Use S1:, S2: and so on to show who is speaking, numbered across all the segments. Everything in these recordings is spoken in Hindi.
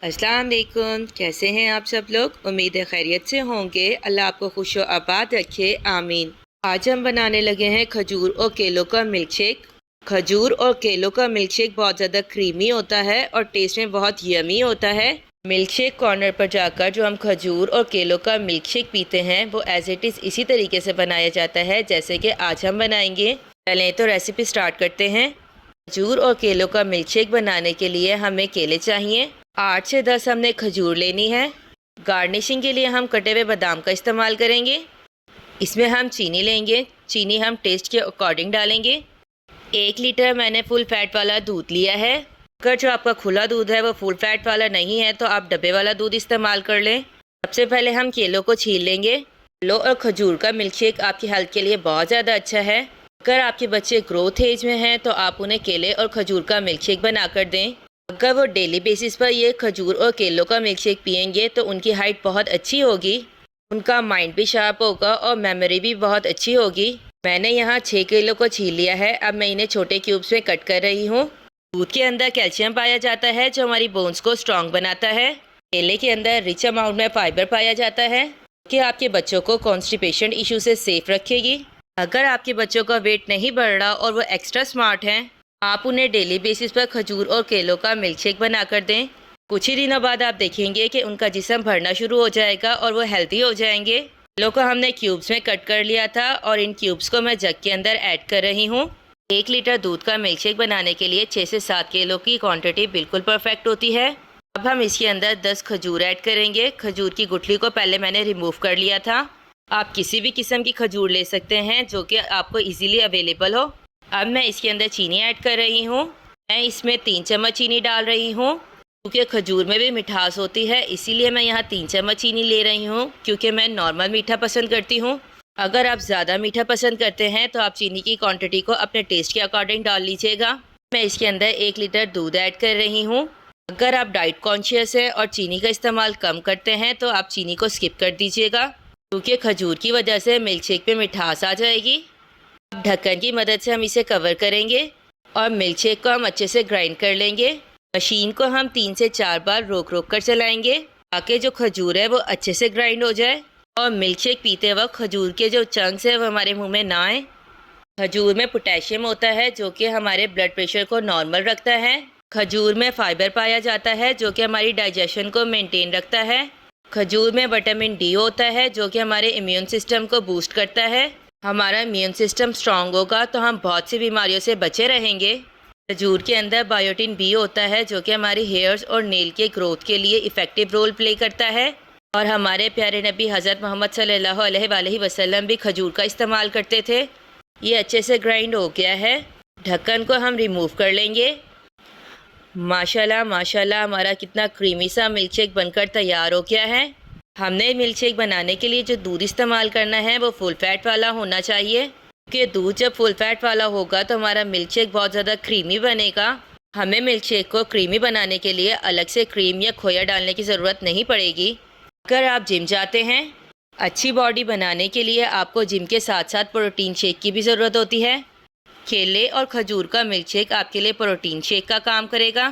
S1: अस्सलाम वालेकुम। कैसे हैं आप सब लोग? उम्मीद है खैरियत से होंगे। अल्लाह आपको खुश व आबाद रखे, आमीन। आज हम बनाने लगे हैं खजूर और केलों का मिल्क शेक। खजूर और केलों का मिल्क शेक बहुत ज़्यादा क्रीमी होता है और टेस्ट में बहुत यमी होता है। मिल्क शेक कॉर्नर पर जाकर जो हम खजूर और केलों का मिल्क शेक पीते हैं वो एज इट इज़ इसी तरीके से बनाया जाता है जैसे कि आज हम बनाएंगे। पहले तो रेसिपी स्टार्ट करते हैं। खजूर और केलों का मिल्क शेक बनाने के लिए हमें केले चाहिए। 8 से 10 हमने खजूर लेनी है। गार्निशिंग के लिए हम कटे हुए बादाम का इस्तेमाल करेंगे। इसमें हम चीनी लेंगे। चीनी हम टेस्ट के अकॉर्डिंग डालेंगे। 1 लीटर मैंने फुल फैट वाला दूध लिया है। अगर जो आपका खुला दूध है वो फुल फैट वाला नहीं है तो आप डब्बे वाला दूध इस्तेमाल कर लें। सबसे पहले हम केलों को छील लेंगे। केलों और खजूर का मिल्क शेक आपकी हेल्थ के लिए बहुत ज़्यादा अच्छा है। अगर आपके बच्चे ग्रोथ एज में हैं तो आप उन्हें केले और खजूर का मिल्क शेक बना कर दें। अगर वो डेली बेसिस पर ये खजूर और केलों का मिल्क शेक पियेंगे तो उनकी हाइट बहुत अच्छी होगी, उनका माइंड भी शार्प होगा और मेमोरी भी बहुत अच्छी होगी। मैंने यहाँ 6 किलो को छील लिया है। अब मैं इन्हें छोटे क्यूब्स में कट कर रही हूँ। दूध के अंदर कैल्शियम पाया जाता है जो हमारी बोन्स को स्ट्रॉन्ग बनाता है। केले के अंदर रिच अमाउंट में फाइबर पाया जाता है कि आपके बच्चों को कॉन्स्टिपेशन इशू से सेफ रखेगी। अगर आपके बच्चों का वेट नहीं बढ़ रहा और वो एक्स्ट्रा स्मार्ट हैं, आप उन्हें डेली बेसिस पर खजूर और केलों का मिल्क शेक बना कर दें। कुछ ही दिनों बाद आप देखेंगे कि उनका जिस्म भरना शुरू हो जाएगा और वो हेल्दी हो जाएंगे। केलों को हमने क्यूब्स में कट कर लिया था और इन क्यूब्स को मैं जग के अंदर ऐड कर रही हूँ। 1 लीटर दूध का मिल्क शेक बनाने के लिए 6 से 7 किलो की क्वांटिटी बिल्कुल परफेक्ट होती है। अब हम इसके अंदर 10 खजूर ऐड करेंगे। खजूर की गुठली को पहले मैंने रिमूव कर लिया था। आप किसी भी किस्म की खजूर ले सकते हैं जो कि आपको इजीली अवेलेबल हो। अब मैं इसके अंदर चीनी ऐड कर रही हूँ। मैं इसमें 3 चम्मच चीनी डाल रही हूँ क्योंकि खजूर में भी मिठास होती है, इसीलिए मैं यहाँ 3 चम्मच चीनी ले रही हूँ क्योंकि मैं नॉर्मल मीठा पसंद करती हूँ। अगर आप ज़्यादा मीठा पसंद करते हैं तो आप चीनी की क्वांटिटी को अपने टेस्ट के अकॉर्डिंग डाल लीजिएगा। मैं इसके अंदर 1 लीटर दूध ऐड कर रही हूँ। अगर आप डाइट कॉन्शियस है और चीनी का इस्तेमाल कम करते हैं तो आप चीनी को स्किप कर दीजिएगा क्योंकि खजूर की वजह से मिल्क शेक पे मिठास आ जाएगी। अब ढक्कन की मदद से हम इसे कवर करेंगे और मिल्क शेक को हम अच्छे से ग्राइंड कर लेंगे। मशीन को हम 3 से 4 बार रोक रोक कर चलाएंगे ताकि जो खजूर है वो अच्छे से ग्राइंड हो जाए और मिल्क शेक पीते वक्त खजूर के जो चंक्स है वो हमारे मुंह में ना आए। खजूर में पोटेशियम होता है जो कि हमारे ब्लड प्रेशर को नॉर्मल रखता है। खजूर में फाइबर पाया जाता है जो कि हमारी डाइजेशन को मेंटेन रखता है। खजूर में विटामिन डी होता है जो कि हमारे इम्यून सिस्टम को बूस्ट करता है। हमारा इम्यून सिस्टम स्ट्रांग होगा तो हम बहुत सी बीमारियों से बचे रहेंगे। खजूर के अंदर बायोटिन बी होता है जो कि हमारी हेयर्स और नेल के ग्रोथ के लिए इफ़ेक्टिव रोल प्ले करता है। और हमारे प्यारे नबी हज़रत मोहम्मद सल्लल्लाहु अलैहि वसल्लम भी खजूर का इस्तेमाल करते थे। ये अच्छे से ग्राइंड हो गया है। ढक्कन को हम रिमूव कर लेंगे। माशाल्लाह माशाल्लाह हमारा कितना क्रीमी सा मिल्क शेक बनकर तैयार हो गया है। हमने मिल्क शेक बनाने के लिए जो दूध इस्तेमाल करना है वो फुल फैट वाला होना चाहिए क्योंकि दूध जब फुल फैट वाला होगा तो हमारा मिल्क शेक बहुत ज़्यादा क्रीमी बनेगा। हमें मिल्क शेक को क्रीमी बनाने के लिए अलग से क्रीम या खोया डालने की ज़रूरत नहीं पड़ेगी। अगर आप जिम जाते हैं, अच्छी बॉडी बनाने के लिए आपको जिम के साथ साथ प्रोटीन शेक की भी ज़रूरत होती है। केले और खजूर का मिल्क शेक आपके लिए प्रोटीन शेक का काम करेगा।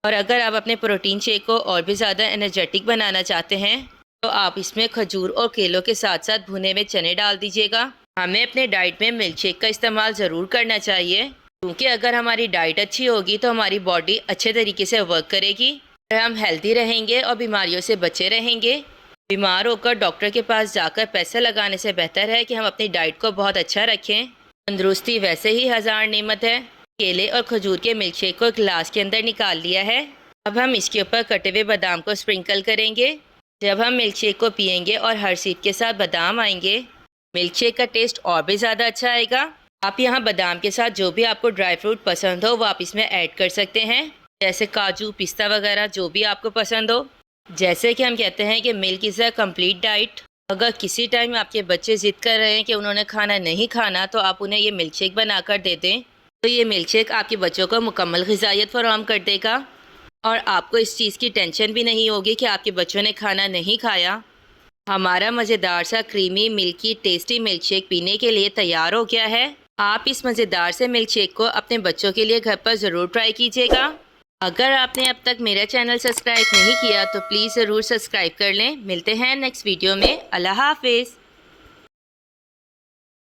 S1: और अगर आप अपने प्रोटीन शेक को और भी ज़्यादा एनर्जेटिक बनाना चाहते हैं तो आप इसमें खजूर और केलों के साथ साथ भुने हुए चने डाल दीजिएगा। हमें अपने डाइट में मिल्क शेक का इस्तेमाल ज़रूर करना चाहिए क्योंकि अगर हमारी डाइट अच्छी होगी तो हमारी बॉडी अच्छे तरीके से वर्क करेगी और हम हेल्दी रहेंगे और बीमारियों से बचे रहेंगे। बीमार होकर डॉक्टर के पास जाकर पैसे लगाने से बेहतर है कि हम अपनी डाइट को बहुत अच्छा रखें। तंदुरुस्ती वैसे ही हज़ार नेमत है। केले और खजूर के मिल्क शेक को ग्लास के अंदर निकाल लिया है। अब हम इसके ऊपर कटे हुए बादाम को स्प्रिंकल करेंगे। जब हम मिल्क शेक को पियेंगे और हर सिप के साथ बादाम आएंगे, मिल्क शेक का टेस्ट और भी ज़्यादा अच्छा आएगा। आप यहाँ बादाम के साथ जो भी आपको ड्राई फ्रूट पसंद हो वो आप इसमें ऐड कर सकते हैं, जैसे काजू, पिस्ता वगैरह जो भी आपको पसंद हो। जैसे कि हम कहते हैं कि milk is a complete diet. अगर किसी टाइम आपके बच्चे ज़िद कर रहे हैं कि उन्होंने खाना नहीं खाना तो आप उन्हें ये मिल्क शेक बना कर दे दें तो ये मिल्क शेक आपके बच्चों को मुकम्मल ग़िज़ाइयत फराहम कर देगा और आपको इस चीज़ की टेंशन भी नहीं होगी कि आपके बच्चों ने खाना नहीं खाया। हमारा मज़ेदार सा creamy milky tasty milk shake पीने के लिए तैयार हो गया है। आप इस मज़ेदार से मिल्क शेक को अपने बच्चों के लिए घर पर ज़रूर ट्राई कीजिएगा। अगर आपने अब तक मेरा चैनल सब्सक्राइब नहीं किया तो प्लीज़ ज़रूर सब्सक्राइब कर लें। मिलते हैं नेक्स्ट वीडियो में। अल्लाह हाफिज़।